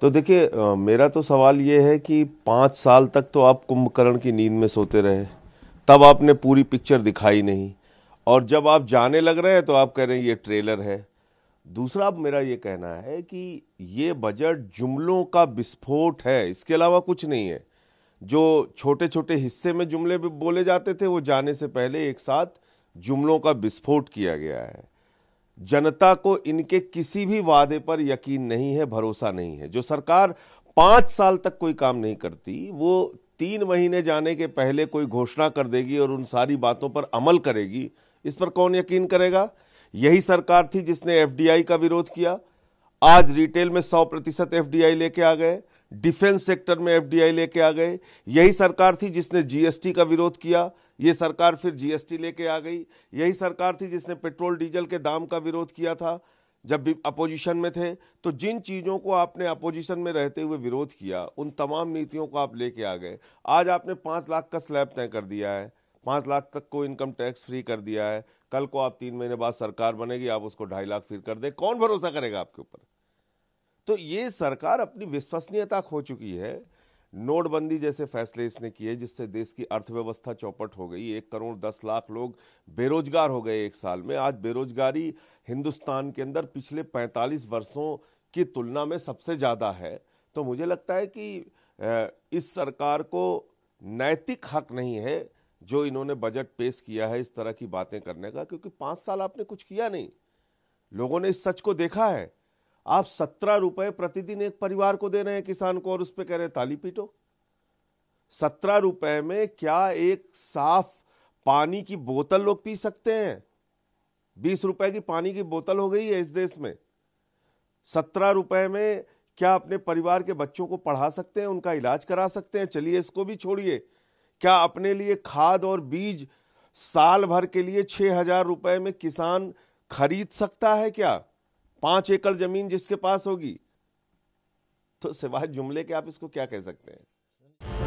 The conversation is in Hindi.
तो देखिए, मेरा तो सवाल ये है कि 5 साल तक तो आप कुंभकर्ण की नींद में सोते रहे, तब आपने पूरी पिक्चर दिखाई नहीं, और जब आप जाने लग रहे हैं तो आप कह रहे हैं ये ट्रेलर है। दूसरा, अब मेरा ये कहना है कि ये बजट जुमलों का विस्फोट है, इसके अलावा कुछ नहीं है। जो छोटे छोटे हिस्से में जुमले भी बोले जाते थे, वो जाने से पहले एक साथ जुमलों का विस्फोट किया गया है। जनता को इनके किसी भी वादे पर यकीन नहीं है, भरोसा नहीं है। जो सरकार 5 साल तक कोई काम नहीं करती, वो 3 महीने जाने के पहले कोई घोषणा कर देगी और उन सारी बातों पर अमल करेगी, इस पर कौन यकीन करेगा? यही सरकार थी जिसने एफडीआई का विरोध किया। आज रिटेल में 100% एफडीआई लेके आ गए, डिफेंस सेक्टर में एफडीआई लेके आ गए। यही सरकार थी जिसने जीएसटी का विरोध किया, ये सरकार फिर जीएसटी लेके आ गई। यही सरकार थी जिसने पेट्रोल डीजल के दाम का विरोध किया था जब भी अपोजिशन में थे। तो जिन चीजों को आपने अपोजिशन में रहते हुए विरोध किया, उन तमाम नीतियों को आप लेके आ गए। आज आपने 5 लाख का स्लैब तय कर दिया है, 5 लाख तक को इनकम टैक्स फ्री कर दिया है। कल को आप 3 महीने बाद सरकार बनेगी, आप उसको 2.5 लाख फिर कर दे, कौन भरोसा करेगा आपके ऊपर? तो ये सरकार अपनी विश्वसनीयता खो चुकी है। नोटबंदी जैसे फैसले इसने किए जिससे देश की अर्थव्यवस्था चौपट हो गई। 1 करोड़ 10 लाख लोग बेरोजगार हो गए एक साल में। आज बेरोजगारी हिंदुस्तान के अंदर पिछले 45 वर्षों की तुलना में सबसे ज्यादा है। तो मुझे लगता है कि इस सरकार को नैतिक हक नहीं है जो इन्होंने बजट पेश किया है इस तरह की बातें करने का, क्योंकि 5 साल आपने कुछ किया नहीं। लोगों ने इस सच को देखा है। आप 17 रुपए प्रतिदिन एक परिवार को दे रहे हैं, किसान को, और उस पर कह रहे हैं ताली पीटो। 17 रुपए में क्या एक साफ पानी की बोतल लोग पी सकते हैं? 20 रुपए की पानी की बोतल हो गई है इस देश में। 17 रुपए में क्या अपने परिवार के बच्चों को पढ़ा सकते हैं, उनका इलाज करा सकते हैं? चलिए इसको भी छोड़िए, क्या अपने लिए खाद और बीज साल भर के लिए 6,000 रुपए में किसान खरीद सकता है क्या? 5 एकड़ जमीन जिसके पास होगी। तो सिवाय जुमले के आप इसको क्या कह सकते हैं?